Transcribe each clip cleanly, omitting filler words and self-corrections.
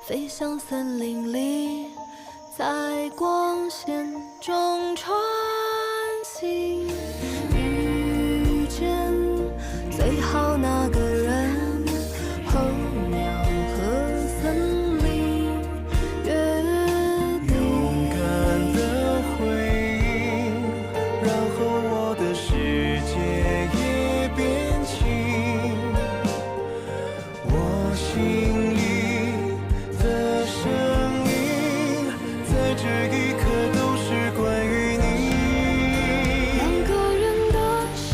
飞向森林里，在光线中穿行，遇见最好那个人，候鸟和森林约定。勇敢的回应，然后我的世界也变轻。我心里的声音，在这一刻都是关于你。两个人的世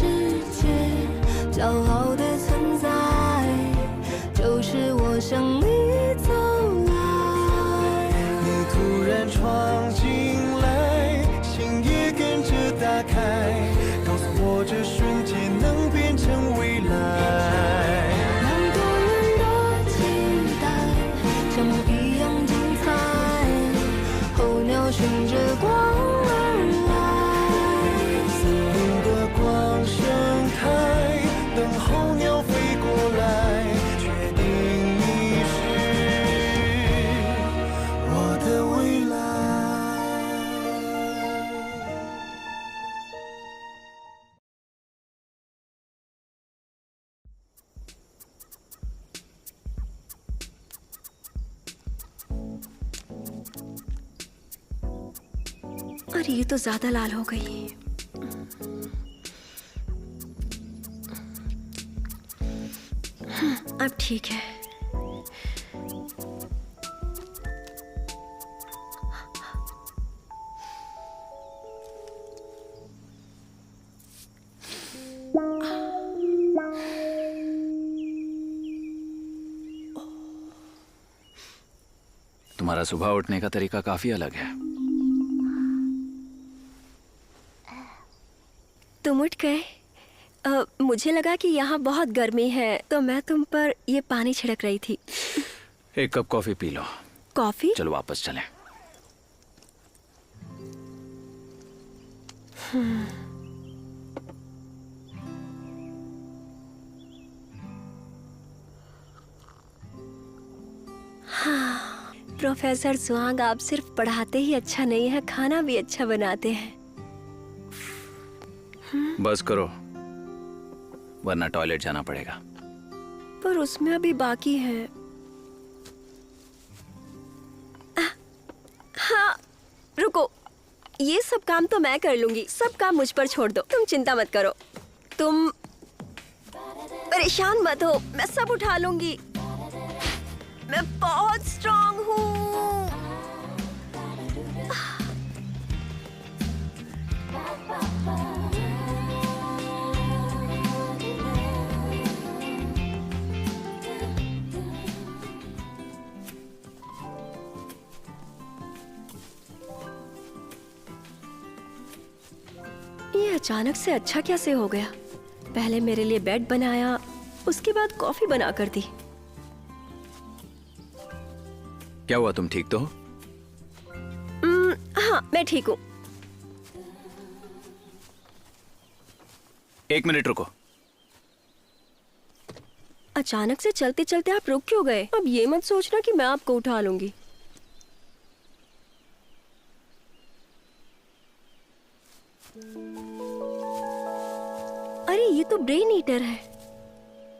界，骄傲的存在，就是我向你走来。你突然闯进来，心也跟着打开，告诉我这瞬间能变成未来。两个人的期待，像梦一样精彩，候鸟循着光而来。森林的光盛开，等候鸟飞过来，确定你是我的未来。अरे ये तो ज्यादा लाल हो गई। अब ठीक है। तुम्हारा सुबह उठने का तरीका काफी अलग है। तुम उठ गए? मुझे लगा कि यहाँ बहुत गर्मी है तो मैं तुम पर ये पानी छिड़क रही थी। एक cup coffee P low. Coffee? चलो वापस चलें। हाँ, प्रोफेसर जुआंग आप सिर्फ पढ़ाते ही अच्छा नहीं है, खाना भी अच्छा बनाते हैं। बस करो, वरना टॉयलेट जाना पड़ेगा। पर उसमें अभी बाकी है। हाँ, रुको, ये सब काम तो मैं कर लूंगी। सब काम मुझ पर छोड़ दो, तुम चिंता मत करो। तुम परेशान मत हो, मैं सब उठा लूंगी। मैं बहुत स्ट्रांग हूँ। ये अचानक से अच्छा कैसे हो गया? पहले मेरे लिए बेड बनाया, उसके बाद कॉफी बना कर दी। क्या हुआ, तुम ठीक तो हो? हाँ, मैं ठीक हूँ। एक मिनट रुको। अचानक से चलते चलते आप रुक क्यों गए? अब ये मत सोचना कि मैं आपको उठा लूंगी। अरे ये तो ब्रेन ईटर है।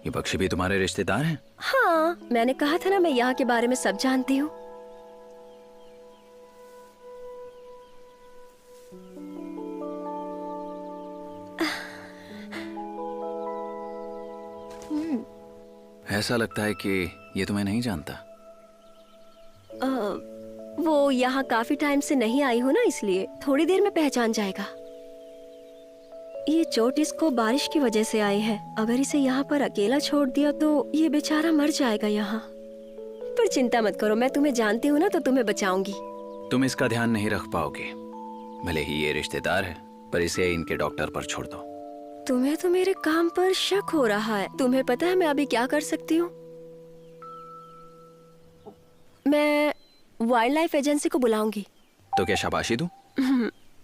ये पक्षी भी तुम्हारे रिश्तेदार हैं? हाँ, मैंने कहा था ना मैं यहाँ के बारे में सब जानती हूँ। ऐसा लगता है कि ये तुम्हें नहीं जानता। वो यहाँ काफी टाइम से नहीं आई हो ना, इसलिए थोड़ी देर में पहचान जाएगा। ये चोट इसको बारिश की वजह से आई है। अगर इसे यहाँ पर अकेला छोड़ दिया तो ये बेचारा मर जाएगा यहाँ। पर चिंता मत करो, मैं तुम्हें जानती हूँ ना, तो तुम्हें बचाऊंगी। तुम इसका ध्यान नहीं रख पाओगे। भले ही ये रिश्तेदार है, पर इसे इनके डॉक्टर पर छोड़ दो। तुम्हें तो मेरे काम पर शक हो रहा है। तुम्हें पता है मैं अभी क्या कर सकती हूँ? मैं वाइल्ड लाइफ एजेंसी को बुलाऊंगी। तो क्या शाबाशी दूं?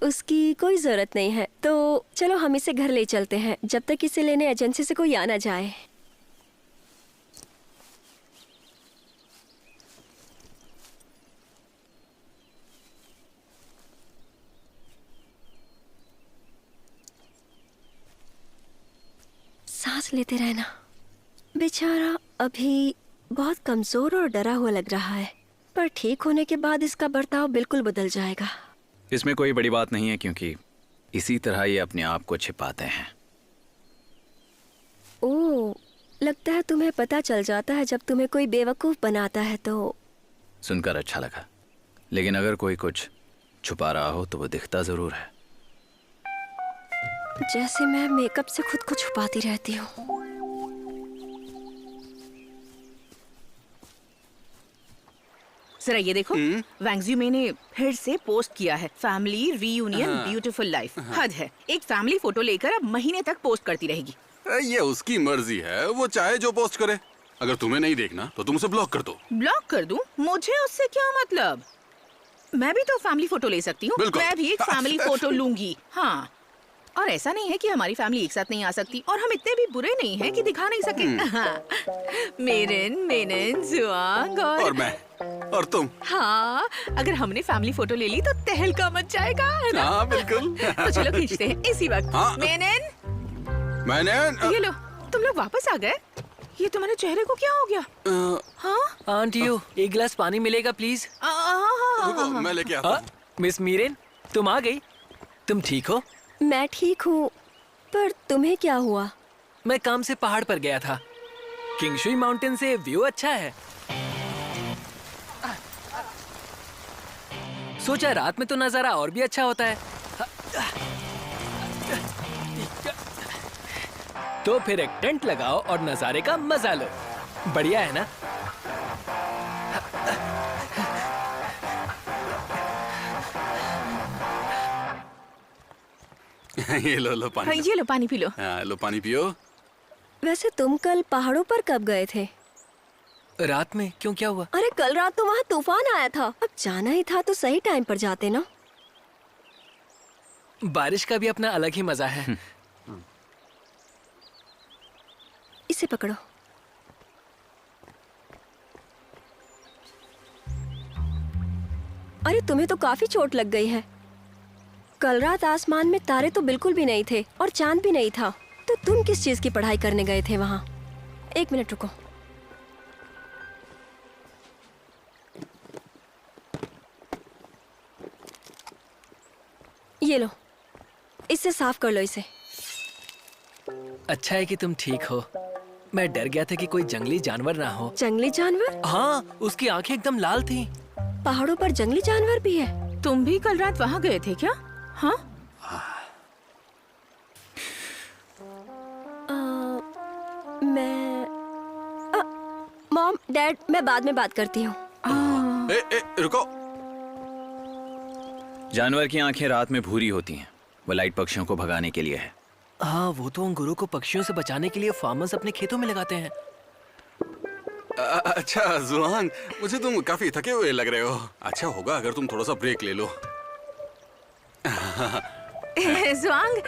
उसकी कोई जरूरत नहीं है। तो चलो हम इसे घर ले चलते हैं, जब तक इसे लेने एजेंसी से कोई आ ना जाए। सांस लेते रहना। बेचारा अभी बहुत कमजोर और डरा हुआ लग रहा है, पर ठीक होने के बाद इसका बर्ताव बिल्कुल बदल जाएगा। इसमें कोई बड़ी बात नहीं है, क्योंकि इसी तरह ये अपने आप को छिपाते हैं। ओह, लगता है तुम्हें पता चल जाता है जब तुम्हें कोई बेवकूफ बनाता है तो। सुनकर अच्छा लगा, लेकिन अगर कोई कुछ छुपा रहा हो तो वो दिखता जरूर है। जैसे मैं मेकअप से खुद को छुपाती रहती हूँ। जरा ये देखो, वैंगज्यू ने फिर से पोस्ट किया है, फैमिली रीयूनियन ब्यूटीफुल लाइफ। हद है, एक फैमिली फोटो लेकर अब महीने तक पोस्ट करती रहेगी। ये उसकी मर्जी है, वो चाहे जो पोस्ट करे। अगर तुम्हें नहीं देखना तो तुम उसे ब्लॉक कर दो। ब्लॉक कर दूं? मुझे उससे क्या मतलब? मैं भी तो फैमिली फोटो ले सकती हूँ। बिल्कुल। मैं भी एक फैमिली फोटो लूंगी। हाँ, और ऐसा नहीं है कि हमारी फैमिली एक साथ नहीं आ सकती, और हम इतने भी बुरे नहीं हैं कि दिखा नहीं सके। हाँ। मेनन, जुआंग और मैं और तुम। हाँ, अगर हमने फैमिली फोटो ले ली तो तहलका मच जाएगा, है ना? हाँ बिल्कुल। तो चलो खींचते हैं इसी वक्त। हाँ। मैंने ये लो, तुम लोग वापस आ गए। ये तुम्हारे चेहरे को क्या हो गया? हाँ? आंटियो, एक गिलास पानी मिलेगा प्लीज? रुको, मैं लेके आता हूँ। मिस मीरेन, तुम आ गई? तुम ठीक हो? मैं ठीक हूँ, पर तुम्हें क्या हुआ? मैं काम से पहाड़ पर गया था। किंगशुई माउंटेन से व्यू अच्छा है। सोचा रात में तो नजारा और भी अच्छा होता है। तो फिर एक टेंट लगाओ और नजारे का मजा लो। बढ़िया है ना? ये लो पानी। ये लो पानी पी लो। हाँ, लो पानी पियो। वैसे तुम कल पहाड़ों पर कब गए थे? रात में क्यों, क्या हुआ? अरे कल रात तो वहाँ तूफान आया था। अब जाना ही था तो सही टाइम पर जाते ना। बारिश का भी अपना अलग ही मजा है। इसे पकड़ो। अरे तुम्हें तो काफी चोट लग गई है। कल रात आसमान में तारे तो बिल्कुल भी नहीं थे और चांद भी नहीं था, तो तुम किस चीज की पढ़ाई करने गए थे वहाँ? एक मिनट रुको। ये लो, इससे साफ कर लो इसे। अच्छा है कि तुम ठीक हो। मैं डर गया था कि कोई जंगली जानवर ना हो। जंगली जानवर? हाँ, उसकी आंखें एकदम लाल थी। पहाड़ों पर जंगली जानवर भी है? तुम भी कल रात वहाँ गए थे क्या? हाँ? मॉम, डैड, मैं बाद में बात करती हूँ। रुको। जानवर की आंखें रात में भूरी होती हैं। वो लाइट पक्षियों को भगाने के लिए है। हाँ, वो तो अंगूरों को पक्षियों से बचाने के लिए फार्मर्स अपने खेतों में लगाते हैं। अच्छा जुआंग, मुझे तुम काफी थके हुए लग रहे हो। अच्छा होगा अगर तुम थोड़ा सा ब्रेक ले लो। जुआंग,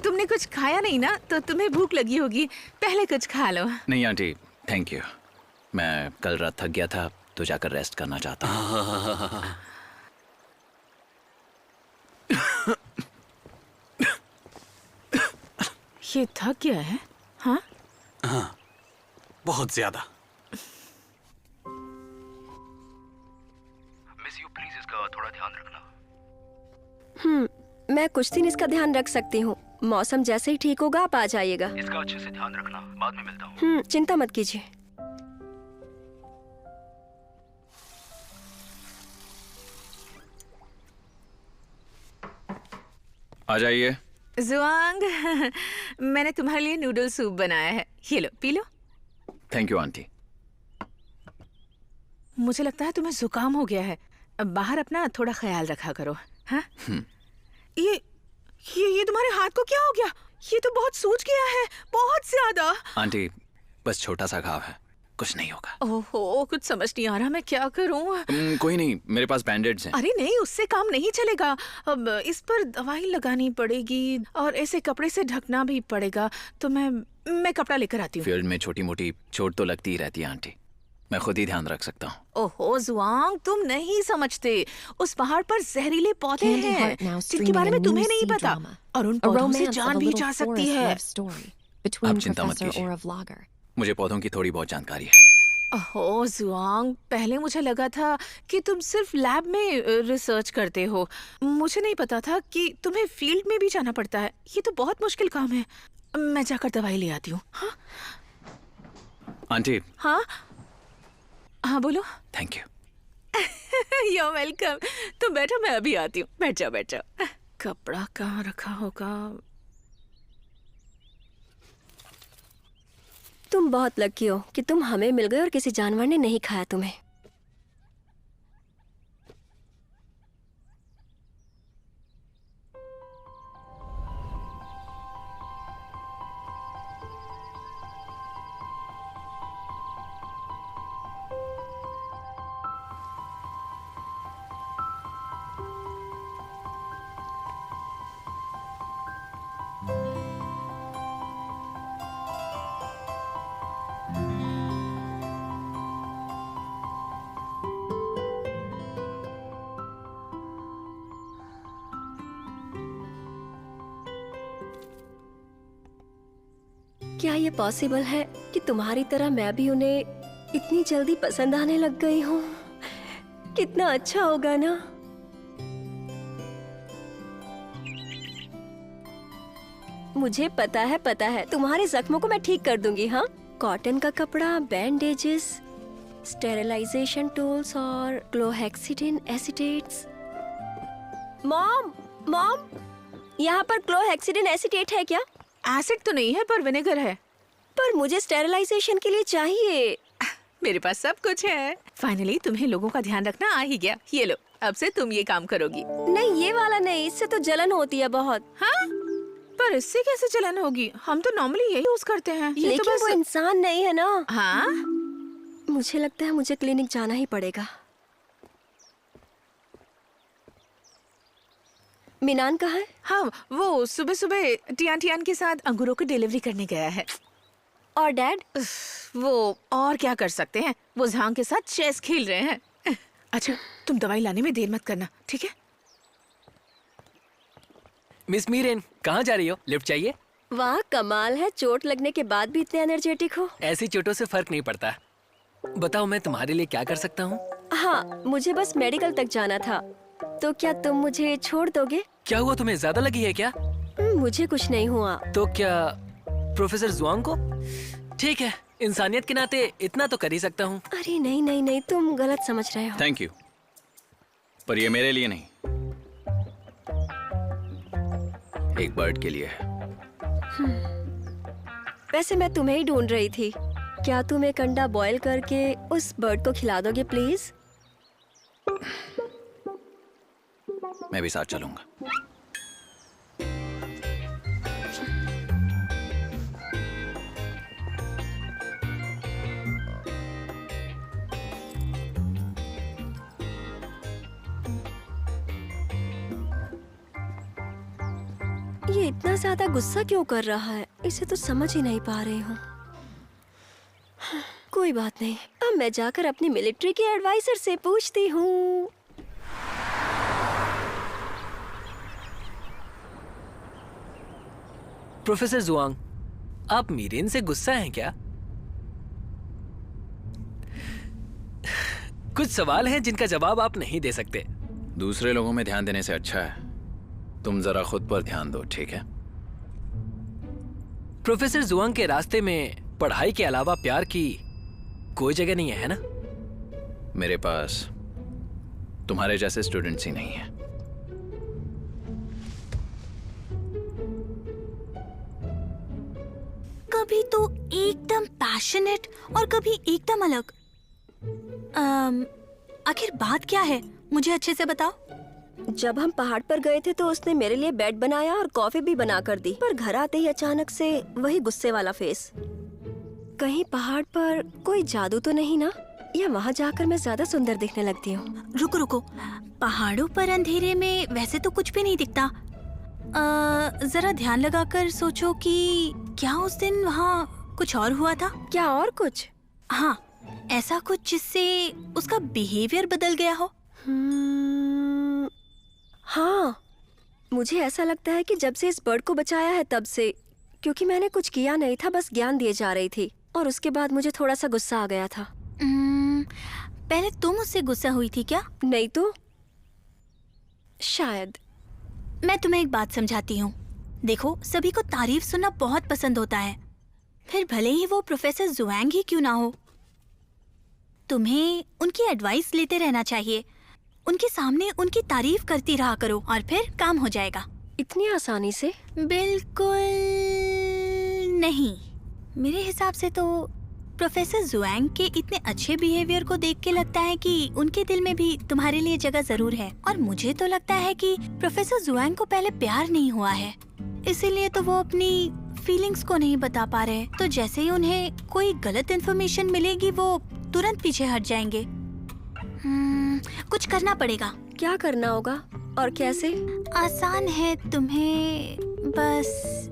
तुमने कुछ खाया नहीं ना, तो तुम्हें भूख लगी होगी। पहले कुछ खा लो। नहीं आंटी, थैंक यू। मैं कल रात थक गया था तो जाकर रेस्ट करना चाहता हूँ। ये थक गया है? हाँ? हाँ, बहुत ज्यादा। मिस यू, प्लीज इसका थोड़ा ध्यान रखना। मैं कुछ दिन इसका ध्यान रख सकती हूँ। मौसम जैसे ही ठीक होगा आप आ जाइएगा। इसका अच्छे से ध्यान रखना, बाद में मिलता हूँ। चिंता मत कीजिए। आ जाइए। जुआंग, मैंने तुम्हारे लिए नूडल सूप बनाया है। ये लो, पी लो। Thank you aunty. मुझे लगता है तुम्हें जुकाम हो गया है। अब बाहर अपना थोड़ा ख्याल रखा करो। हाँ? ये तुम्हारे हाथ को क्या हो गया? ये तो बहुत सूज गया है, बहुत ज्यादा। आंटी, बस छोटा सा घाव है, कुछ नहीं होगा। ओहो, कुछ समझ नहीं आ रहा मैं क्या करूं। कोई नहीं, मेरे पास बैंडेड्स हैं। अरे नहीं, उससे काम नहीं चलेगा। अब इस पर दवाई लगानी पड़ेगी और ऐसे कपड़े से ढकना भी पड़ेगा। तो मैं कपड़ा लेकर आती हूँ। फील्ड में छोटी मोटी चोट तो लगती ही रहती है आंटी। मैं खुद ही ध्यान रख सकता हूँ। ओहो जुआंग, तुम नहीं समझते। उस पहाड़ पर जहरीले पौधे Candy हैं Heart now जिनके streaming बारे a में new तुम्हें नहीं sea पता, drama. और उन A पौधों से romance of जान a भी little जा सकती forest है। love story between आप चिंता मत Professor कीजिए। Oravlagar. मुझे पौधों की थोड़ी बहुत जानकारी है। ओहो जुआंग, पहले मुझे लगा था कि तुम सिर्फ लैब में रिसर्च करते हो। मुझे नहीं पता था कि तुम्हें फील्ड में भी जाना पड़ता है। ये तो बहुत मुश्किल काम है। मैं जाकर दवाई ले आती हूँ। हाँ आंटी। हाँ हाँ बोलो। Thank you. You're welcome. तुम बैठो, मैं अभी आती हूँ। बैठ जाओ बैठ जाओ। कपड़ा कहाँ रखा होगा? तुम बहुत लकी हो कि तुम हमें मिल गए और किसी जानवर ने नहीं खाया तुम्हें। क्या ये पॉसिबल है कि तुम्हारी तरह मैं भी उन्हें इतनी जल्दी पसंद आने लग गई हूँ? कितना अच्छा होगा ना। मुझे पता है तुम्हारे जख्मों को मैं ठीक कर दूंगी। हाँ, कॉटन का कपड़ा, बैंडेजेस, स्टेरिलाइजेशन टूल्स और क्लोहेक्सिडिन एसिटेट्स। मॉम मॉम, यहाँ पर क्लोहेक्सिडिन एसिटेट है क्या? एसिड तो नहीं है पर विनेगर है। पर मुझे स्टेरिलाइजेशन के लिए चाहिए। मेरे पास सब कुछ है। फाइनली तुम्हें लोगों का ध्यान रखना आ ही गया। ये लो, अब से तुम ये काम करोगी। नहीं, ये वाला नहीं, इससे तो जलन होती है बहुत। हाँ, पर इससे कैसे जलन होगी? हम तो नॉर्मली यही यूज करते हैं। ये लेकिन तो बस वो इंसान नहीं है ना। हाँ, मुझे लगता है मुझे क्लिनिक जाना ही पड़ेगा। मिनान कहाँ है? हाँ, वो सुबह सुबह टियान के साथ अंगूरों की डिलीवरी करने गया है। और डैड? वो और क्या कर सकते हैं, वो झांग के साथ चेस खेल रहे हैं। अच्छा, तुम दवाई लाने में देर मत करना, ठीक है? मिस मीरेन, कहाँ जा रही हो? लिफ्ट चाहिए? वाह, कमाल है, चोट लगने के बाद भी इतने एनर्जेटिक हो। ऐसी चोटों से फर्क नहीं पड़ता। बताओ मैं तुम्हारे लिए क्या कर सकता हूँ? हाँ, मुझे बस मेडिकल तक जाना था, तो क्या तुम मुझे छोड़ दोगे? क्या हुआ, तुम्हें ज्यादा लगी है क्या? मुझे कुछ नहीं हुआ। तो क्या प्रोफेसर जुआंग को? ठीक है, इंसानियत के नाते इतना तो कर ही सकता हूँ। अरे नहीं नहीं नहीं, तुम गलत समझ रहे हो। थैंक यू, पर ये मेरे लिए नहीं, एक बर्ड के लिए है। वैसे मैं तुम्हें ही ढूंढ रही थी। क्या तुम एक अंडा बॉईल करके उस बर्ड को खिला दोगे प्लीज? मैं भी साथ चलूंगा। ये इतना ज्यादा गुस्सा क्यों कर रहा है? इसे तो समझ ही नहीं पा रही हूँ। कोई बात नहीं, अब मैं जाकर अपनी मिलिट्री के एडवाइजर से पूछती हूँ। प्रोफेसर जुआंग, आप मीरेन से गुस्सा हैं क्या? कुछ सवाल हैं जिनका जवाब आप नहीं दे सकते। दूसरे लोगों में ध्यान देने से अच्छा है तुम जरा खुद पर ध्यान दो, ठीक है? प्रोफेसर जुआंग के रास्ते में पढ़ाई के अलावा प्यार की कोई जगह नहीं है ना? मेरे पास तुम्हारे जैसे स्टूडेंट्स ही नहीं है। कभी तो एकदम पैशनेट और कभी एकदम अलग। आखिर बात क्या है, मुझे अच्छे से बताओ। जब हम पहाड़ पर गए थे तो उसने मेरे लिए बेड बनाया और कॉफी भी बना कर दी, पर घर आते ही अचानक से वही गुस्से वाला फेस। कहीं पहाड़ पर कोई जादू तो नहीं ना, या वहाँ जाकर मैं ज्यादा सुंदर दिखने लगती हूँ? रुको रुको, पहाड़ों पर अंधेरे में वैसे तो कुछ भी नहीं दिखता। जरा ध्यान लगाकर सोचो कि क्या उस दिन वहाँ कुछ और हुआ था? क्या और कुछ? हाँ, ऐसा कुछ जिससे उसका बिहेवियर बदल गया हो? हाँ, मुझे ऐसा लगता है कि जब से इस बर्ड को बचाया है तब से, क्योंकि मैंने कुछ किया नहीं था, बस ज्ञान दिए जा रही थी और उसके बाद मुझे थोड़ा सा गुस्सा आ गया था। पहले तुम उससे गुस्सा हुई थी क्या? नहीं तो शायद। मैं तुम्हें एक बात समझाती हूँ। देखो, सभी को तारीफ सुनना बहुत पसंद होता है, फिर भले ही वो प्रोफेसर जुआंग ही क्यों ना हो। तुम्हें उनकी एडवाइस लेते रहना चाहिए, उनके सामने उनकी तारीफ करती रहा करो और फिर काम हो जाएगा। इतनी आसानी से? बिल्कुल नहीं। मेरे हिसाब से तो प्रोफेसर जुआंग के इतने अच्छे बिहेवियर को देख के लगता है कि उनके दिल में भी तुम्हारे लिए जगह जरूर है। और मुझे तो लगता है कि प्रोफेसर जुआंग को पहले प्यार नहीं हुआ है, इसीलिए तो वो अपनी फीलिंग्स को नहीं बता पा रहे। तो जैसे ही उन्हें कोई गलत इन्फॉर्मेशन मिलेगी वो तुरंत पीछे हट जाएंगे। कुछ करना पड़ेगा। क्या करना होगा और कैसे? आसान है, तुम्हें बस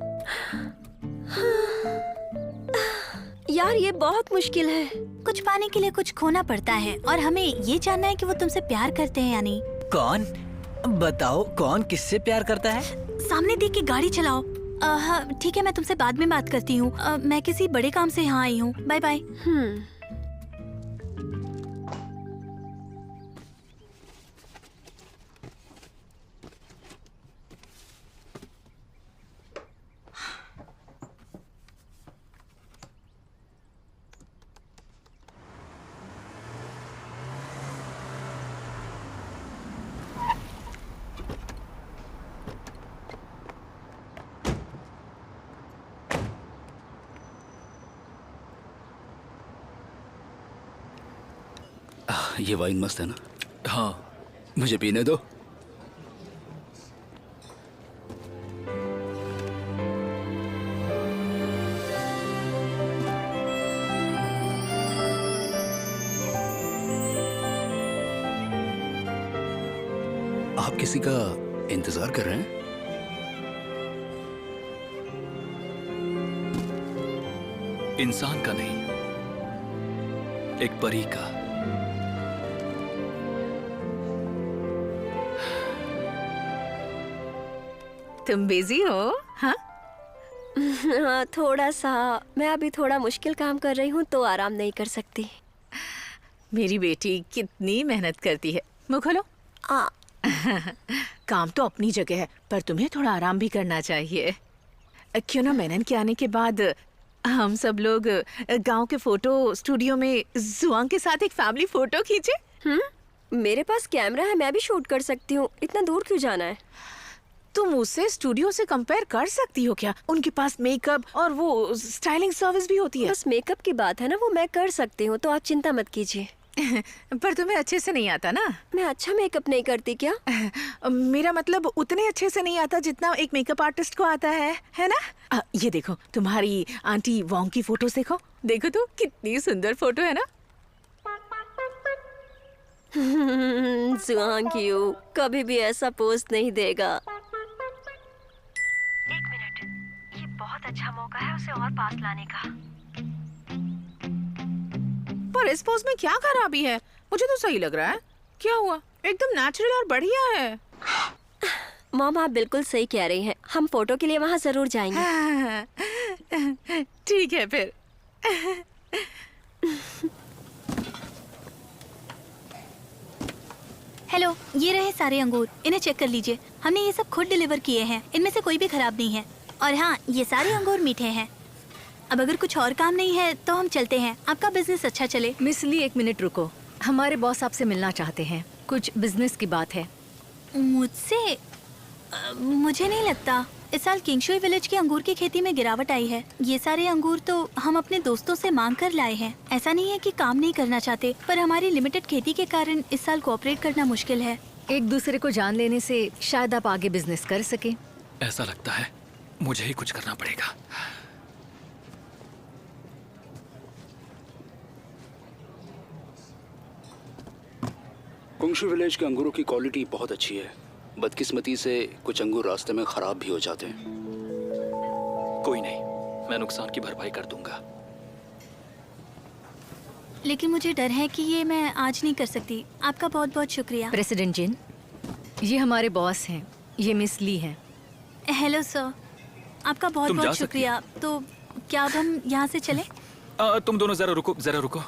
यार ये बहुत मुश्किल है। कुछ पाने के लिए कुछ खोना पड़ता है और हमें ये जानना है कि वो तुमसे प्यार करते हैं या नहीं। कौन? बताओ, कौन किससे प्यार करता है? सामने देख के गाड़ी चलाओ। हाँ ठीक है, मैं तुमसे बाद में बात करती हूँ। मैं किसी बड़े काम से यहाँ आई हूँ। Bye bye. ये वाइन मस्त है ना? हाँ, मुझे पीने दो। आप किसी का इंतजार कर रहे हैं? इंसान का नहीं, एक परी का। तुम बिजी हो? हाँ? हाँ थोड़ा सा। मैं अभी थोड़ा मुश्किल काम कर रही हूँ तो आराम नहीं कर सकती। मेरी बेटी कितनी मेहनत करती है। मुँह खोलो। काम तो अपनी जगह है, पर तुम्हें थोड़ा आराम भी करना चाहिए। क्यों ना मेनन के आने के बाद हम सब लोग गांव के फोटो स्टूडियो में जुआंग के साथ एक फैमिली फोटो खींचे। मेरे पास कैमरा है, मैं भी शूट कर सकती हूँ। इतना दूर क्यों जाना है? तुम उससे स्टूडियो से कंपेयर कर सकती हो क्या? उनके पास मेकअप और वो स्टाइलिंग सर्विस भी होती है। बस मेकअप की बात है ना, वो मैं कर सकती हूँ, तो आप चिंता मत कीजिए। पर तुम्हें अच्छे से नहीं आता ना? मैं अच्छा मेकअप नहीं करती क्या? मेरा मतलब उतने अच्छे से नहीं आता जितना एक मेकअप आर्टिस्ट को आता है ना? ये देखो, तुम्हारी आंटी वोंग की फोटोज देखो। देखो तो कितनी सुंदर फोटो है ना? जुआंग यू कभी भी ऐसा पोस्ट नहीं देगा। एक मिनट, ये बहुत अच्छा मौका है उसे और पास लाने का। पर इस पोज में क्या खराबी है? मुझे तो सही लग रहा है। क्या हुआ? एकदम नेचुरल और बढ़िया है। मॉम आप बिल्कुल सही कह रही हैं। हम फोटो के लिए वहाँ जरूर जाएंगे। ठीक है फिर। हेलो, ये रहे सारे अंगूर, इन्हें चेक कर लीजिए। हमने ये सब खुद डिलीवर किए हैं, इनमें से कोई भी खराब नहीं है। और हाँ, ये सारे अंगूर मीठे हैं। अब अगर कुछ और काम नहीं है तो हम चलते हैं। आपका बिजनेस अच्छा चले। मिस ली, एक मिनट रुको। हमारे बॉस आपसे मिलना चाहते हैं, कुछ बिजनेस की बात है। मुझसे? मुझे नहीं लगता। इस साल किंगशुई विलेज की अंगूर की खेती में गिरावट आई है। ये सारे अंगूर तो हम अपने दोस्तों से मांग कर लाए हैं। ऐसा नहीं है कि काम नहीं करना चाहते, पर हमारी लिमिटेड खेती के कारण इस साल कोऑपरेट करना मुश्किल है। एक दूसरे को जान लेने से शायद आप आगे बिजनेस कर सके। ऐसा लगता है मुझे ही कुछ करना पड़ेगा। किंगशुई विलेज के अंगूरों की क्वालिटी बहुत अच्छी है। बदकिस्मती से कुछ अंगूर रास्ते में खराब भी हो जाते हैं। कोई नहीं, मैं नुकसान की भरपाई कर दूंगा। लेकिन मुझे डर है कि ये मैं आज नहीं कर सकती। आपका बहुत बहुत शुक्रिया। प्रेसिडेंट जिन, ये हमारे बॉस हैं, ये मिस ली हैं। हेलो सर, आपका बहुत तुम जा बहुत सकती शुक्रिया। तो क्या अब हम यहाँ से चलें? तुम दोनों जरा रुको, जरा रुको।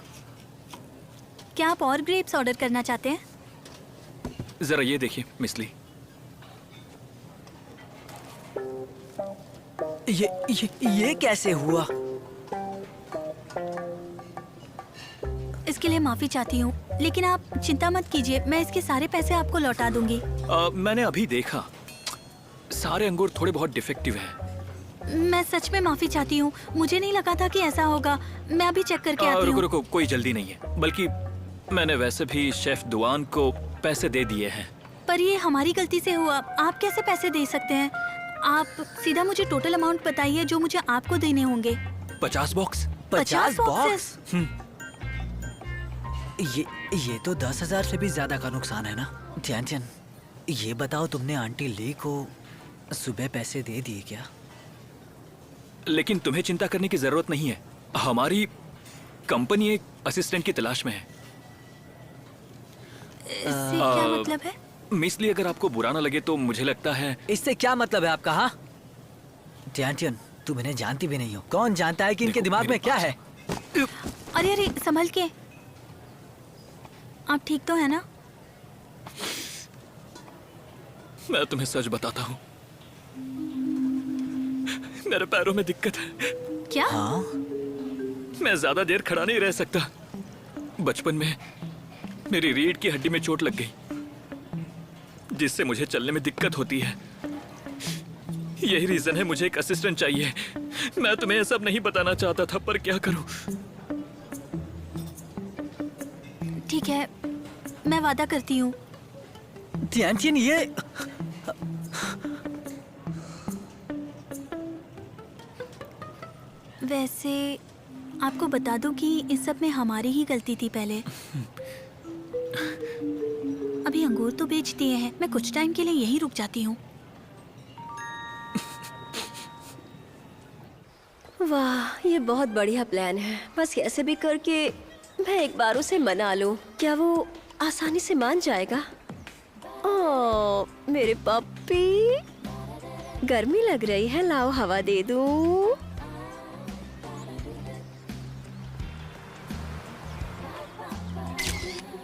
क्या आप और ग्रेप्स ऑर्डर करना चाहते हैं? जरा ये देखिए मिस ली। ये कैसे हुआ? इसके लिए माफी चाहती हूँ, लेकिन आप चिंता मत कीजिए, मैं इसके सारे पैसे आपको लौटा दूंगी। मैंने अभी देखा, सारे अंगूर थोड़े बहुत डिफेक्टिव हैं। मैं सच में माफी चाहती हूँ, मुझे नहीं लगा था कि ऐसा होगा। मैं अभी चेक करके आती रुको हूँ। रुको, कोई जल्दी नहीं है, बल्कि मैंने वैसे भी शेफ दुआन को पैसे दे दिए हैं। पर ये हमारी गलती से हुआ, आप कैसे पैसे दे सकते हैं? आप सीधा मुझे टोटल अमाउंट बताइए जो मुझे आपको देने होंगे। 50 बॉक्स। 50 बॉक्स? ये तो 10,000 से भी ज्यादा का नुकसान है ना। ध्यान, ये बताओ, तुमने आंटी ली को सुबह पैसे दे दिए क्या? लेकिन तुम्हें चिंता करने की जरूरत नहीं है, हमारी कंपनी एक असिस्टेंट की तलाश में है। इससे क्या मतलब है? मिस ली, अगर आपको बुरा ना लगे तो मुझे लगता है। इससे क्या मतलब है आपका? हाँ ध्यान, तुम इन्हें जानती भी नहीं हो। कौन जानता है कि इनके दिमाग में क्या है? अरे अरे, संभल के। आप ठीक तो है ना? मैं तुम्हें सच बताता हूँ, मेरे पैरों में दिक्कत है। क्या? हाँ? मैं ज्यादा देर खड़ा नहीं रह सकता। बचपन में मेरी रीढ़ की हड्डी में चोट लग गई, जिससे मुझे चलने में दिक्कत होती है। यही रीजन है मुझे एक असिस्टेंट चाहिए। मैं तुम्हें यह सब नहीं बताना चाहता था, पर क्या करूं। ठीक है, मैं वादा करती हूँ। ध्यान, ये वैसे आपको बता दूं कि इस सब में हमारी ही गलती थी पहले। अभी अंगूर तो बेच दिए हैं, मैं कुछ टाइम के लिए यहीं रुक जाती हूँ। वाह, ये बहुत बढ़िया प्लान है। बस कैसे भी करके मैं एक बार उसे मना लूं। क्या वो आसानी से मान जाएगा? ओह, मेरे पप्पी, गर्मी लग रही है, लाओ हवा दे दूं।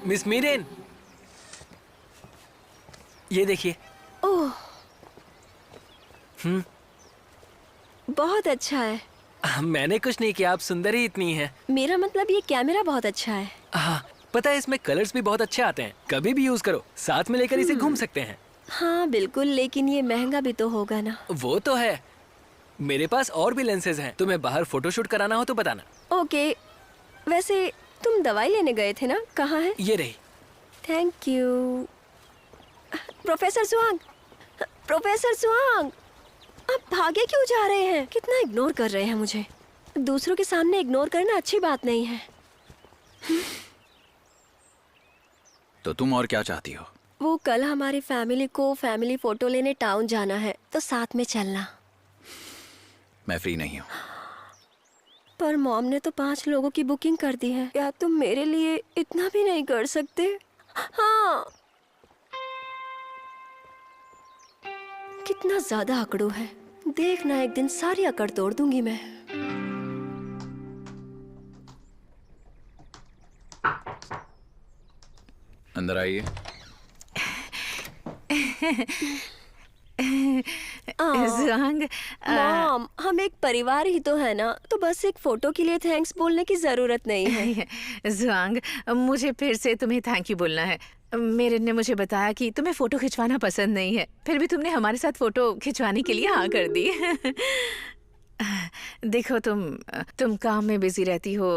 मिस मीरेन, ये देखिए। ओह, बहुत अच्छा है। मैंने कुछ नहीं किया, आप सुंदर ही इतनी हैं। मेरा मतलब ये कैमरा बहुत अच्छा है। हाँ, पता है इसमें कलर्स भी बहुत अच्छे आते हैं। कभी भी यूज करो, साथ में लेकर इसे घूम सकते हैं। हाँ बिल्कुल, लेकिन ये महंगा भी तो होगा ना। वो तो है, मेरे पास और भी लेंसेज हैं। तुम्हें बाहर फोटोशूट कराना हो तो बताना। ओके, वैसे तुम दवाई लेने गए थे ना, कहाँ है? ये रही। Thank you. प्रोफेसर सुआंग, प्रोफेसर सुआंग, आप भागे क्यों जा रहे हैं? कितना इग्नोर कर रहे हैं मुझे। दूसरों के सामने इग्नोर करना अच्छी बात नहीं है। तो तुम और क्या चाहती हो? वो कल हमारी फैमिली को फैमिली फोटो लेने टाउन जाना है, तो साथ में चलना। मैं फ्री नहीं हूँ। पर मॉम ने तो 5 लोगों की बुकिंग कर दी है। क्या तुम मेरे लिए इतना भी नहीं कर सकते? हाँ, कितना ज्यादा अकड़ू है। देखना, एक दिन सारी अकड़ तोड़ दूंगी मैं। अंदर आइए। जुआंग, मॉम, हम एक परिवार ही तो है ना, तो बस एक फोटो के लिए थैंक्स बोलने की जरूरत नहीं है। जुआंग, मुझे फिर से तुम्हें थैंक यू बोलना है। मेरे ने मुझे बताया कि तुम्हें फोटो खिंचवाना पसंद नहीं है, फिर भी तुमने हमारे साथ फोटो खिंचवाने के लिए हाँ कर दी। देखो, तुम काम में बिजी रहती हो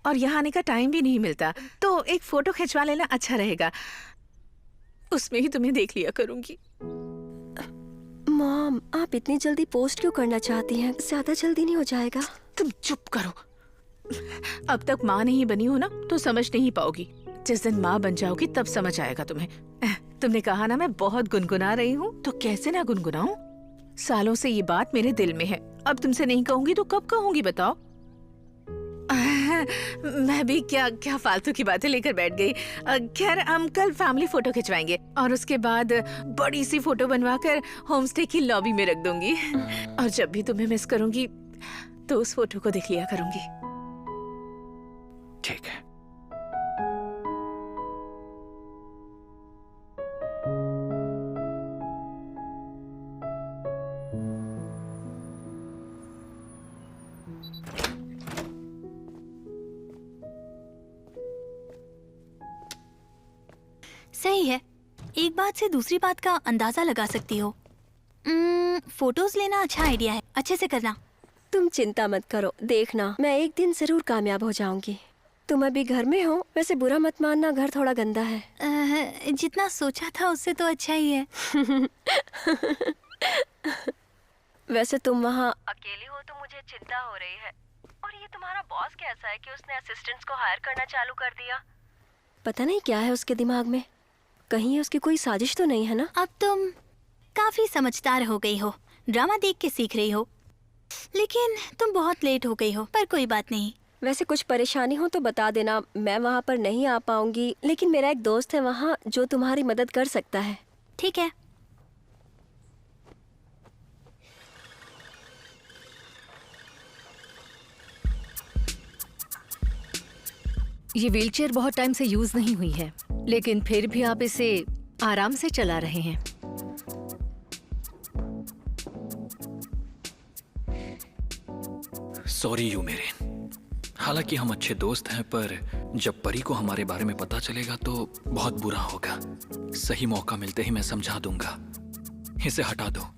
और यहाँ आने का टाइम भी नहीं मिलता, तो एक फोटो खिंचवा लेना अच्छा रहेगा। उसमें ही तुम्हें देख लिया करूंगी। मॉम, आप इतनी जल्दी पोस्ट क्यों करना चाहती हैं? ज्यादा जल्दी नहीं हो जाएगा? तुम चुप करो। अब तक माँ नहीं बनी हो ना, तो समझ नहीं पाओगी। जिस दिन माँ बन जाओगी तब समझ आएगा तुम्हें। तुमने कहा ना मैं बहुत गुनगुना रही हूँ, तो कैसे ना गुनगुनाऊं? सालों से ये बात मेरे दिल में है। अब तुमसे नहीं कहूंगी तो कब कहूंगी बताओ? मैं भी क्या क्या फालतू की बातें लेकर बैठ गई। खैर हम कल फैमिली फोटो खिंचवाएंगे और उसके बाद बड़ी सी फोटो बनवाकर होम स्टे की लॉबी में रख दूंगी। और जब भी तुम्हें मिस करूंगी तो उस फोटो को देख लिया करूंगी। ठीक है। सही है, एक बात से दूसरी बात का अंदाजा लगा सकती हो। फोटोज लेना अच्छा आइडिया है, अच्छे से करना। तुम चिंता मत करो, देखना मैं एक दिन जरूर कामयाब हो जाऊंगी। तुम अभी घर में हो, वैसे बुरा मत मानना, घर थोड़ा गंदा है। जितना सोचा था उससे तो अच्छा ही है। वैसे तुम वहाँ अकेली हो तो मुझे चिंता हो रही है। और ये तुम्हारा बॉस कैसा है कि उसने असिस्टेंट्स को हायर करना चालू कर दिया? पता नहीं क्या है उसके दिमाग में, कहीं ये उसकी कोई साजिश तो नहीं है ना? अब तुम काफी समझदार हो गई हो, ड्रामा देख के सीख रही हो, लेकिन तुम बहुत लेट हो गई हो, पर कोई बात नहीं। वैसे कुछ परेशानी हो तो बता देना, मैं वहाँ पर नहीं आ पाऊंगी, लेकिन मेरा एक दोस्त है वहाँ जो तुम्हारी मदद कर सकता है। ठीक है। ये व्हीलचेयर बहुत टाइम से यूज नहीं हुई है, लेकिन फिर भी आप इसे आराम से चला रहे हैं। सॉरी यू मेरे। हालांकि हम अच्छे दोस्त हैं, पर जब परी को हमारे बारे में पता चलेगा तो बहुत बुरा होगा। सही मौका मिलते ही मैं समझा दूंगा। इसे हटा दो।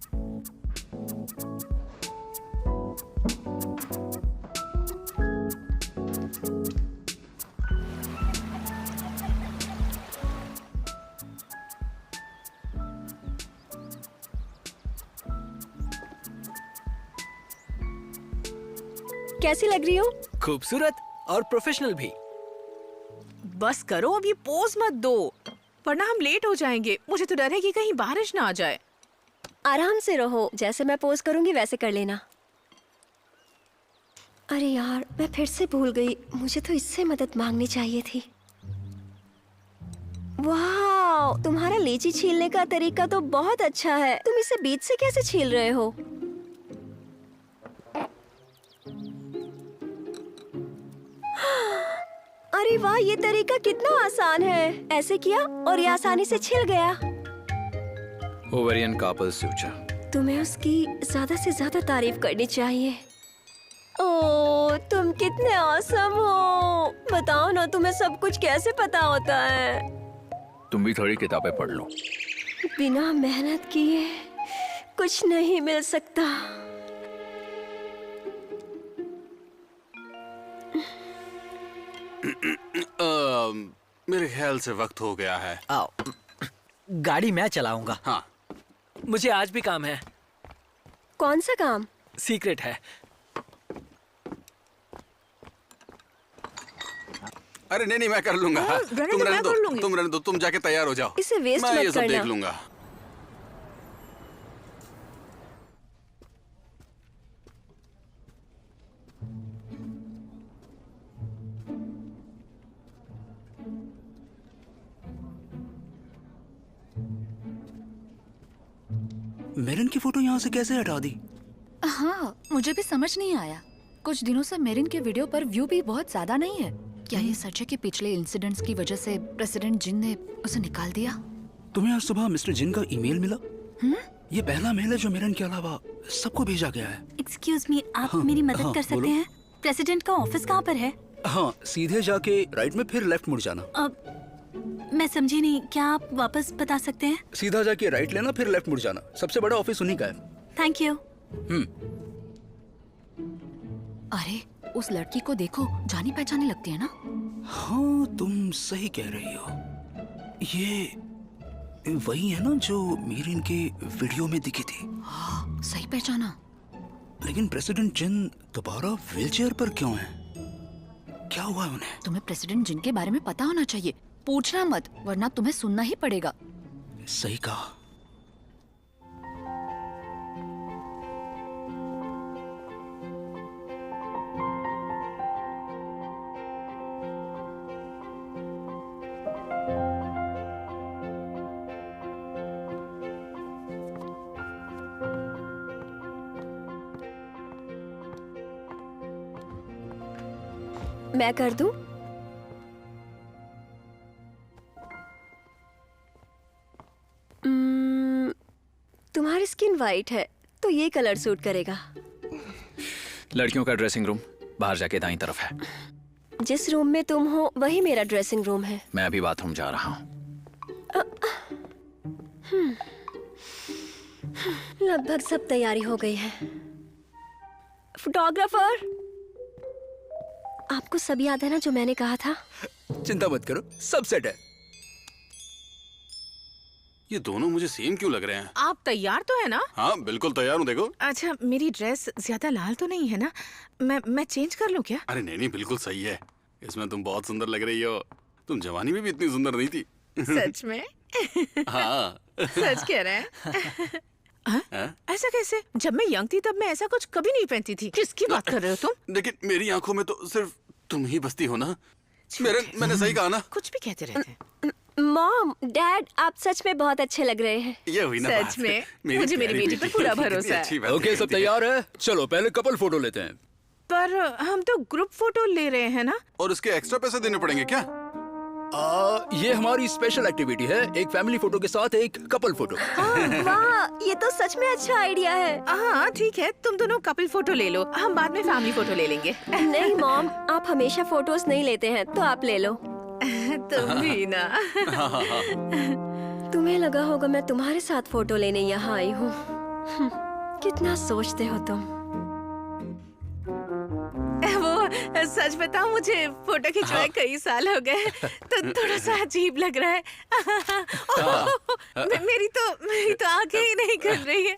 कैसी लग रही हूँ? खूबसूरत और प्रोफेशनल भी। बस करो, अब ये पोज मत दो वरना हम लेट हो जाएंगे। मुझे तो डर है कि कहीं बारिश ना आ जाए। आराम से रहो, जैसे मैं पोज करूंगी वैसे कर लेना। अरे यार, मैं फिर से भूल गई, मुझे तो इससे मदद मांगनी चाहिए थी। वाह, तुम्हारा लीची छीलने का तरीका तो बहुत अच्छा है। तुम इसे बीच से कैसे छील रहे हो? अरे वाह, ये तरीका कितना आसान है। ऐसे किया और ये आसानी से छिल गया। ओवेरियन कार्पल सूचा। तुम्हें उसकी ज्यादा से ज्यादा तारीफ करनी चाहिए। ओह, तुम कितने ऑसम हो। बताओ ना, तुम्हें सब कुछ कैसे पता होता है? तुम भी थोड़ी किताबें पढ़ लो। बिना मेहनत किए कुछ नहीं मिल सकता। मेरे ख्याल से वक्त हो गया है। आओ, गाड़ी मैं चलाऊंगा। हाँ, मुझे आज भी काम है। कौन सा काम? सीक्रेट है। अरे नहीं मैं कर लूंगा। तुम रहने दो, तुम जाके तैयार हो जाओ। इसे वेस्ट मैं मत ये सब करना। देख लूंगा। मेरिन की फोटो यहाँ से कैसे हटा दी? हाँ, मुझे भी समझ नहीं आया। कुछ दिनों से मेरिन के वीडियो पर व्यू भी बहुत ज्यादा नहीं है। क्या ये सच है कि पिछले इंसिडेंट्स की वजह से प्रेसिडेंट जिन ने उसे निकाल दिया? तुम्हें आज सुबह मिस्टर जिन का ईमेल मिला? ये पहला मेल है जो मेरिन के अलावा सबको भेजा गया है। एक्सक्यूज मी, आप मेरी मदद कर सकते हैं? प्रेसिडेंट का ऑफिस कहाँ पर है? हाँ, सीधे जाके राइट में फिर लेफ्ट मुड़ जाना। मैं समझी नहीं, क्या आप वापस बता सकते हैं? सीधा जाके राइट लेना फिर लेफ्ट मुड़ जाना। सबसे बड़ा ऑफिस उन्हीं का है। Thank you. अरे, उस लड़की को देखो, जानी पहचानी लगती है ना? हाँ, तुम सही कह रही हो। ये वही है ना जो मेरिन के वीडियो में दिखी थी। हाँ, सही पहचाना। लेकिन प्रेसिडेंट जिन दोबारा व्हीलचेयर पर क्यों है? क्या हुआ है उन्हें? तुम्हें प्रेसिडेंट जिन के बारे में पता होना चाहिए। पूछना मत, वरना तुम्हें सुनना ही पड़ेगा। सही कहा। मैं कर दूं? तुम्हारी स्किन वाइट है तो ये कलर सूट करेगा। लड़कियों का ड्रेसिंग रूम बाहर जाके दाईं तरफ है। जिस रूम में तुम हो वही मेरा ड्रेसिंग रूम है। मैं अभी बाथरूम जा रहा हूँ। लगभग सब तैयारी हो गई है। फोटोग्राफर, आपको सब याद है ना जो मैंने कहा था? चिंता मत करो, सब सेट है। ये दोनों मुझे सेम क्यों लग रहे हैं? आप तैयार तो है ना? हाँ बिल्कुल तैयार हूँ, देखो। अच्छा, मेरी ड्रेस ज्यादा लाल तो नहीं है ना? मैं चेंज कर लूं क्या? अरे नहीं बिल्कुल सही है। इसमें तुम बहुत सुंदर लग रही हो। तुम जवानी में भी इतनी सुंदर नहीं थी। सच में? हाँ। सच कह रहे हैं? ऐसा कैसे? जब मैं यंग थी तब मैं ऐसा कुछ कभी नहीं पहनती थी। किसकी बात कर रहे हो तुम? लेकिन मेरी आंखों में तो सिर्फ तुम ही बसती हो ना। मैंने सही कहा ना? कुछ भी कहते रहते हैं। मॉम, डैड, आप सच में बहुत अच्छे लग रहे हैं। ये हुई ना सच में? मुझे मेरी बेटी पर पूरा भरोसा है। ओके, सब तैयार है? चलो पहले कपल फोटो लेते हैं। पर हम तो ग्रुप फोटो ले रहे हैं ना? और इसके एक्स्ट्रा पैसे देने पड़ेंगे क्या? ये हमारी स्पेशल एक्टिविटी है, एक फैमिली फोटो के साथ एक कपल फोटो। वाह, ये तो सच में अच्छा आइडिया है। हाँ ठीक है, तुम दोनों कपल फोटो ले लो, हम बाद में फैमिली फोटो ले लेंगे। नहीं मॉम, आप हमेशा फोटोज नहीं लेते हैं तो आप ले लो। तुम भी ना। तुम्हें लगा होगा मैं तुम्हारे साथ फोटो लेने यहाँ आई हूँ। कितना सोचते हो तुम। वो सच बताऊं, मुझे फोटो खिंचवाए कई साल हो गए तो थोड़ा सा अजीब लग रहा है। मेरी तो आंखें ही नहीं खुल रही है।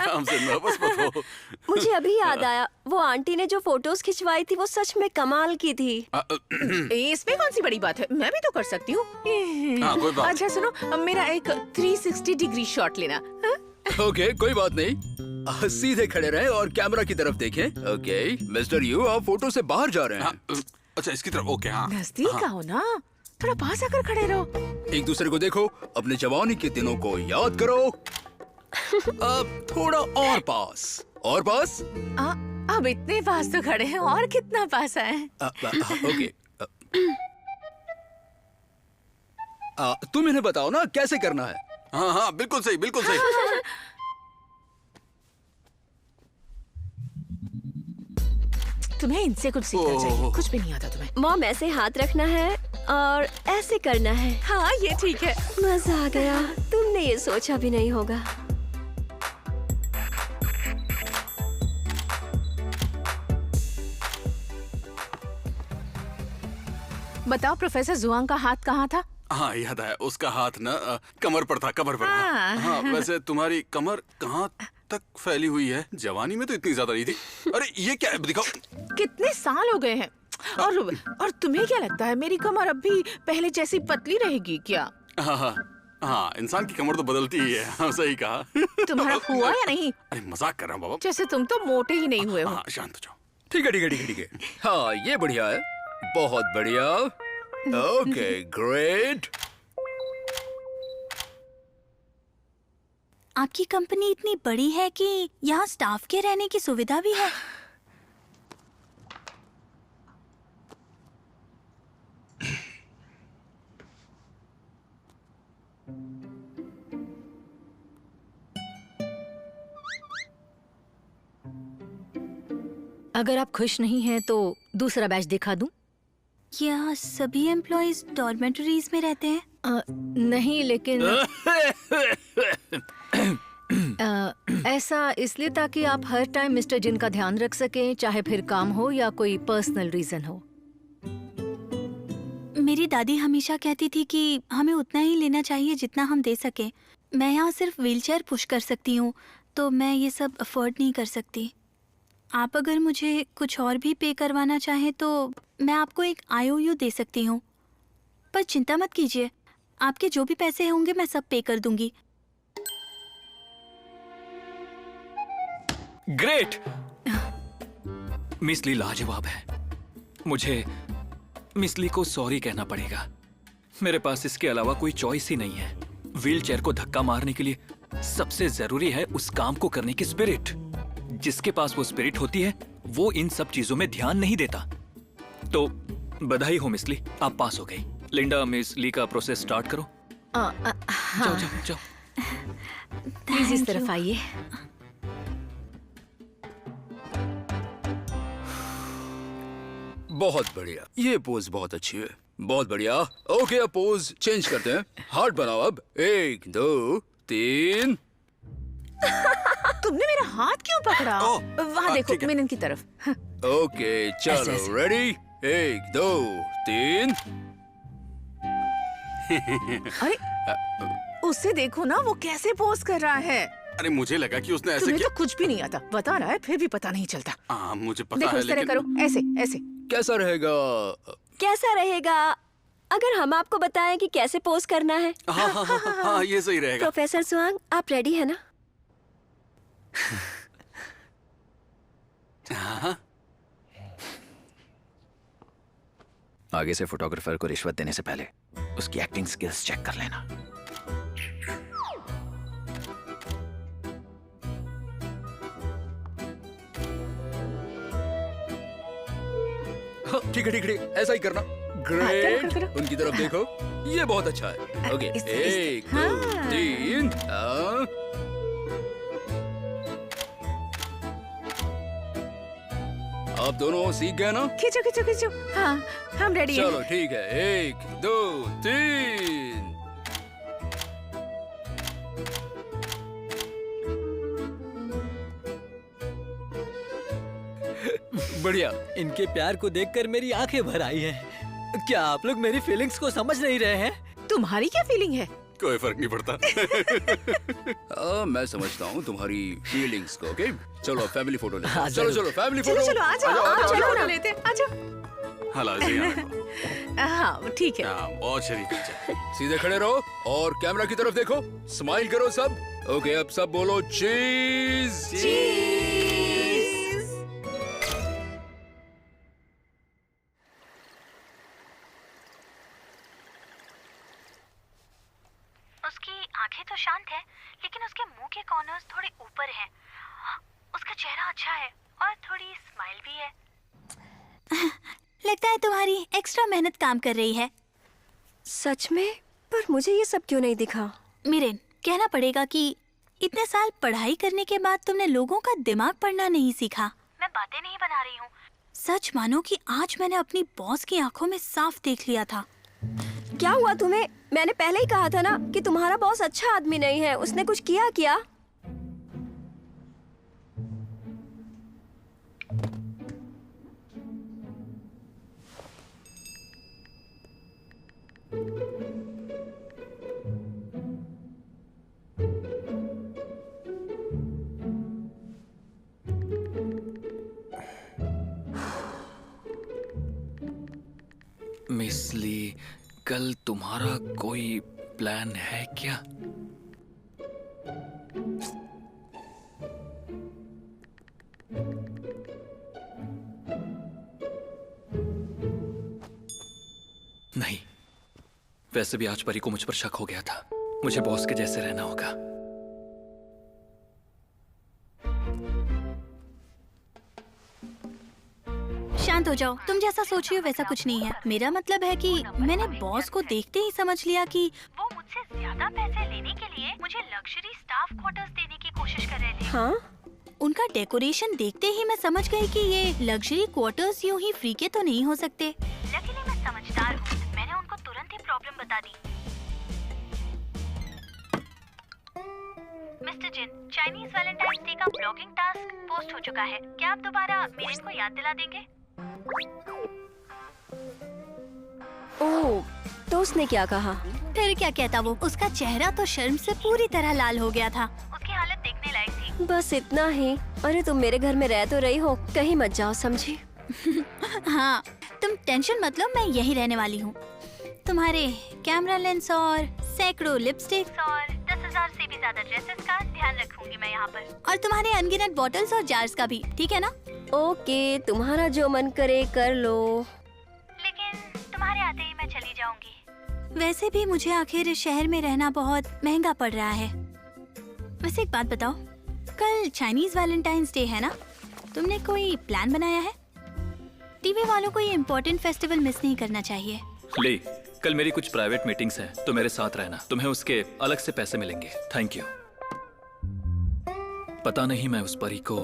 हमसे नर्वस मत हो। मुझे अभी याद आया, वो आंटी ने जो फोटोज खिंचवाई थी वो सच में कमाल की थी। इसमें कौन सी बड़ी बात है, मैं भी तो कर सकती हूँ। कोई बात। अच्छा सुनो, मेरा एक 360 डिग्री शॉट लेना। ओके, कोई बात नहीं। सीधे खड़े रहें और कैमरा की तरफ देखें। ओके मिस्टर यू, आप फोटो से बाहर जा रहे हैं। अच्छा इसकी तरफ। ओके हाँ। नजदीक आओ ना, थोड़ा पास आकर खड़े रहो। एक दूसरे को देखो, अपने जवानी के दिनों को याद करो। अब थोड़ा और पास, और पास। अब इतने पास तो खड़े हैं, और कितना पास आए? ओके, तुम इन्हें बताओ ना कैसे करना है। हाँ बिल्कुल सही, बिल्कुल सही। तुम्हें इनसे कुछ सीखना चाहिए, कुछ भी नहीं आता तुम्हें। मॉम, ऐसे हाथ रखना है और ऐसे करना है। हाँ ये ठीक है। मजा आ गया, तुमने ये सोचा भी नहीं होगा। बताओ प्रोफेसर जुआंग का हाथ कहाँ था? हाँ याद आया, उसका हाथ ना कमर पर था, कमर पर। हाँ वैसे तुम्हारी कमर कहाँ तक फैली हुई है? जवानी में तो इतनी ज्यादा नहीं थी। अरे ये क्या है, दिखाओ। कितने साल हो गए हैं। और तुम्हें क्या लगता है मेरी कमर अब भी पहले जैसी पतली रहेगी क्या? हाँ, इंसान की कमर तो बदलती ही है। हाँ सही कहा। तुम्हारा हुआ या नहीं? अरे मजाक कर रहा हूँ बाबा। जैसे तुम तो मोटे ही नहीं हुए हो। हाँ शांत हो जाओ। ठीक है। हाँ ये बढ़िया है, बहुत बढ़िया। Okay great. आपकी कंपनी इतनी बड़ी है कि यहाँ स्टाफ के रहने की सुविधा भी है। अगर आप खुश नहीं हैं तो दूसरा बैच दिखा दूं? क्या सभी एम्प्लॉइज डॉर्मेटरीज में रहते हैं? नहीं, लेकिन ऐसा इसलिए ताकि आप हर टाइम मिस्टर जिन का ध्यान रख सकें, चाहे फिर काम हो या कोई पर्सनल रीजन हो। मेरी दादी हमेशा कहती थी कि हमें उतना ही लेना चाहिए जितना हम दे सकें। मैं यहाँ सिर्फ व्हीलचेयर पुश कर सकती हूँ, तो मैं ये सब अफोर्ड नहीं कर सकती। आप अगर मुझे कुछ और भी पे करवाना चाहें तो मैं आपको एक IOU दे सकती हूँ, पर चिंता मत कीजिए, आपके जो भी पैसे होंगे मैं सब पे कर दूंगी। ग्रेट। मिस ली लाजवाब है। मुझे मिस ली को सॉरी कहना पड़ेगा। मेरे पास इसके अलावा कोई चॉइस ही नहीं है। व्हीलचेयर को धक्का मारने के लिए सबसे जरूरी है उस काम को करने की स्पिरिट। जिसके पास वो स्पिरिट होती है वो इन सब चीजों में ध्यान नहीं देता। तो बधाई हो मिस ली, आप पास हो गई। लिंडा, मिस ली का प्रोसेस स्टार्ट करो। जाओ जाओ जाओ। प्लीज इस तरफ आइए। बहुत बढ़िया, ये पोज बहुत अच्छी है, बहुत बढ़िया। ओके, अब पोज चेंज करते हैं। हार्ट बनाओ अब। 1 2 3। तुमने मेरा हाथ क्यों पकड़ा? वहाँ देखो, मिनन की तरफ। ओके चलो, रेडी? 1 2 3। अरे उसे देखो ना, वो कैसे पोज कर रहा है। अरे मुझे लगा कि उसने ऐसे तुम्हें किया। तो कुछ भी नहीं आता, बता रहा है फिर भी पता नहीं चलता। हाँ मुझे पता देखो है, इस तरह लेकिन करो, ऐसे ऐसे। कैसा रहेगा? कैसा रहेगा अगर हम आपको बताएं कि कैसे पोज करना है? हाँ हाँ हाँ हाँ, हाँ ये सही रहेगा। प्रोफेसर जुआंग, आप रेडी है ना? हाँ। आगे से फोटोग्राफर को रिश्वत देने से पहले उसकी एक्टिंग स्किल्स चेक कर लेना। ठीक है ठीक है, ऐसा ही करना। ग्रेट, उनकी तरफ देखो, ये बहुत अच्छा है। ओके, 1 2 3। आप दोनों सीख गए ना? खींचो खींचो खींचो। हाँ हम रेडी हैं। चलो ठीक है, 1 2 3। बढ़िया। इनके प्यार को देखकर मेरी आंखें भर आई हैं। क्या आप लोग मेरी फीलिंग्स को समझ नहीं रहे हैं? तुम्हारी क्या फीलिंग है? कोई फर्क नहीं पड़ता। मैं समझता हूँ तुम्हारी फीलिंग्स को। ओके चलो फैमिली फोटो लेते हैं। हाँ, चलो जरूर। चलो फैमिली चलो फोटो। चलो आ जाओ, चलो ना लेते आ जाओ। हाँ हाँ ठीक है। बहुत शरीफ बच्चा। सीधे खड़े रहो और कैमरा की तरफ देखो, स्माइल करो सब। ओके अब सब बोलो चीज। उसकी आंखें तो शांत है, लेकिन उसके मुंह के कॉर्नर्स थोड़े ऊपर हैं। उसका चेहरा अच्छा है और थोड़ी स्माइल भी है। लगता है तुम्हारी एक्स्ट्रा मेहनत काम कर रही है। सच में? पर मुझे ये सब क्यों नहीं दिखा? मिरेन, कहना पड़ेगा कि इतने साल पढ़ाई करने के बाद तुमने लोगों का दिमाग पढ़ना नहीं सीखा। मैं बातें नहीं बना रही हूँ। सच मानो कि आज मैंने अपनी बॉस की आंखों में साफ देख लिया था। क्या हुआ तुम्हें? मैंने पहले ही कहा था ना कि तुम्हारा बॉस अच्छा आदमी नहीं है। उसने कुछ किया क्या? मिस ली, कल तुम्हारा कोई प्लान है क्या? नहीं, वैसे भी आज परी को मुझ पर शक हो गया था। मुझे बॉस के जैसे रहना होगा। शांत हो जाओ, तुम जैसा सोच रही हो वैसा कुछ नहीं है। मेरा मतलब है कि मैंने बॉस को देखते ही समझ लिया कि वो मुझसे ज्यादा पैसे लेने के लिए मुझे लग्जरी स्टाफ क्वार्टर्स देने की कोशिश कर रहे थे। हाँ? उनका डेकोरेशन देखते ही मैं समझ गई कि ये लग्जरी क्वार्टर्स यूं ही फ्री के तो नहीं हो सकते। लकीली मैं समझदार हूँ, मैंने उनको तुरंत ही प्रॉब्लम बता दी। मिस्टर जिन, चाइनीज वैलेंटाइन डे का ब्लॉगिंग टास्क पोस्ट हो चुका है। क्या आप दोबारा मेरे को याद दिला देंगे? ओह, तो उसने क्या कहा? फिर क्या कहता वो? उसका चेहरा तो शर्म से पूरी तरह लाल हो गया था। उसकी हालत देखने लायक थी। बस इतना ही। अरे तुम मेरे घर में रह तो रही हो, कहीं मत जाओ, समझी? हाँ, तुम टेंशन मत लो, मैं यही रहने वाली हूँ। तुम्हारे कैमरा लेंस और सैकड़ों लिपस्टिक्स और 10,000 से भी ज्यादा ड्रेसेस का ध्यान रखूंगी मैं यहाँ पर। और तुम्हारे अनगिनत बॉटल्स और जार्स का भी, ठीक है ना? ओके, तुम्हारा जो मन करे कर लो। लेकिन तुम्हारे आते ही मैं चली जाऊंगी। वैसे भी मुझे आखिर इस शहर में रहना बहुत महंगा पड़ रहा है। वैसे एक बात बताओ, कल चाइनीज वैलेंटाइंस डे है ना? तुमने कोई प्लान बनाया है? टीवी वालों को ये इम्पोर्टेंट फेस्टिवल मिस नहीं करना चाहिए। ले, कल मेरी कुछ प्राइवेट मीटिंग्स हैं, तो मेरे साथ रहना। तुम्हें उसके अलग से पैसे मिलेंगे। Thank you. पता नहीं मैं उस परी को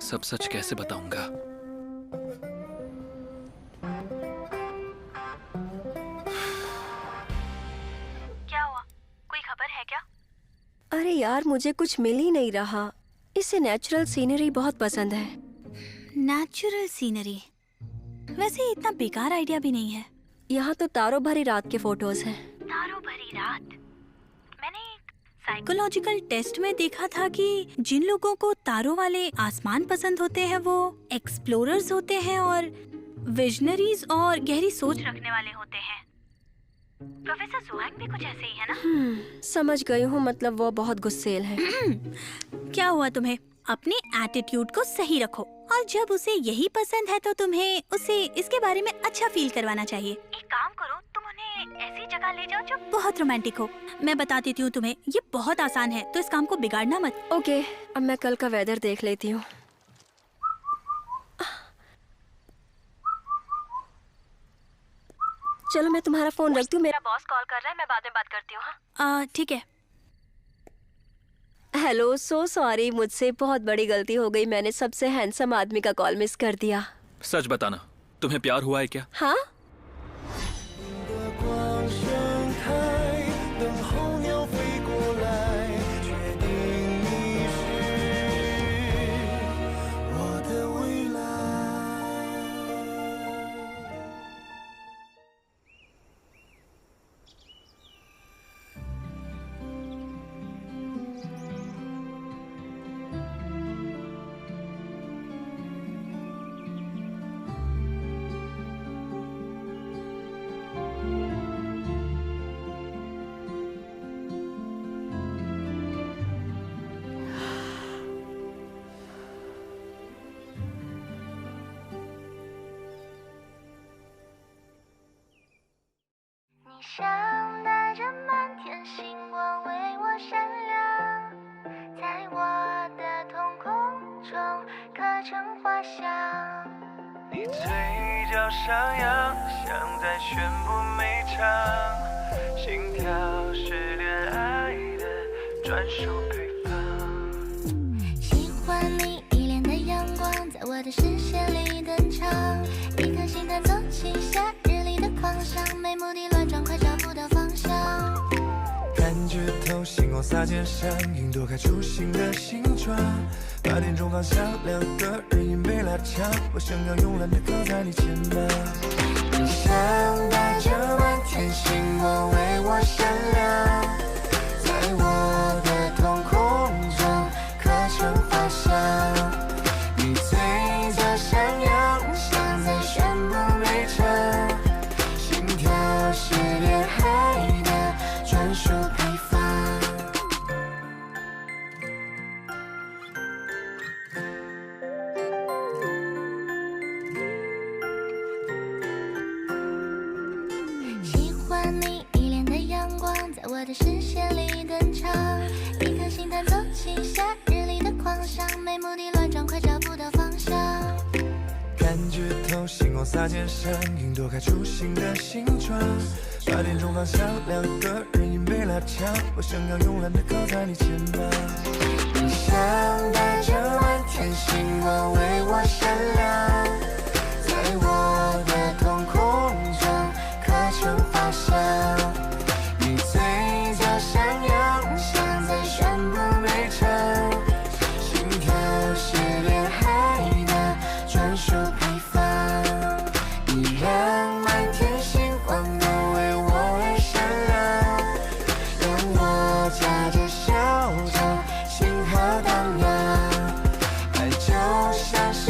सब सच कैसे बताऊंगा। क्या हुआ, कोई खबर है क्या? अरे यार, मुझे कुछ मिल ही नहीं रहा। इसे नेचुरल सीनरी बहुत पसंद है। नेचुरल सीनरी वैसे इतना बेकार आइडिया भी नहीं है। यहाँ तो तारों भरी रात के फोटोज हैं। तारों भरी रात? मैंने एक साइकोलॉजिकल टेस्ट में देखा था कि जिन लोगों को तारों वाले आसमान पसंद होते हैं वो एक्सप्लोरर्स होते हैं और विजनरीज और गहरी सोच रखने वाले होते हैं। प्रोफेसर जुआंग भी कुछ ऐसे ही है ना? समझ गई हूँ, मतलब वो बहुत गुस्सेल है। क्या हुआ तुम्हें? अपने एटीट्यूड को सही रखो और जब उसे यही पसंद है तो तुम्हें उसे इसके बारे में अच्छा फील करवाना चाहिए। एक काम करो, तुम उन्हें ऐसी जगह ले जाओ जो बहुत रोमांटिक हो। मैं बता देती हूँ तुम्हें, ये बहुत आसान है, तो इस काम को बिगाड़ना मत। ओके, अब मैं कल का वेदर देख लेती हूँ। चलो मैं तुम्हारा फोन रखती हूँ, मेरा बॉस कॉल कर रहा है, मैं बाद में बात करती हूँ। हाँ ठीक है। हेलो, सो सॉरी, मुझसे बहुत बड़ी गलती हो गई। मैंने सबसे हैंडसम आदमी का कॉल मिस कर दिया। सच बताना, तुम्हें प्यार हुआ है क्या? हाँ। 光盛开，等候鸟飞过来，确定你是我的未来。你像带着满天星光为我闪亮，在我的瞳孔中刻成画像。你嘴角上扬，像在宣布美场，心跳是恋爱的专属配方。喜欢你一脸的阳光，在我的视线里登场，一颗星探走进夏日里的狂想，没目的乱撞，快找不到方向。感觉透，星光洒肩上，云朵开出新的形状。8点钟方向，两个人影被拉长，我想要慵懒地靠在你肩膀。你像带着满天星光为我闪亮，在我的瞳孔中刻成画像。你嘴角上扬，像在宣布美场，心跳是恋爱的专属配方。喜欢你一脸的阳光，在我的视线里登场，一颗星探走进夏日里的狂想，没目的乱撞，快找不到方向。感觉透，星光洒肩上，云朵开出新的形状。8点钟方向，两个人影被拉长，我想要慵懒地靠在你肩膀。你像带着满天星光为我闪亮，在我的瞳孔中刻成画像。你嘴角上扬，像在宣布美场，心跳是恋爱的专属配方。你让满天星光都为我而闪亮，让我驾着小舟，星河荡漾。爱就像是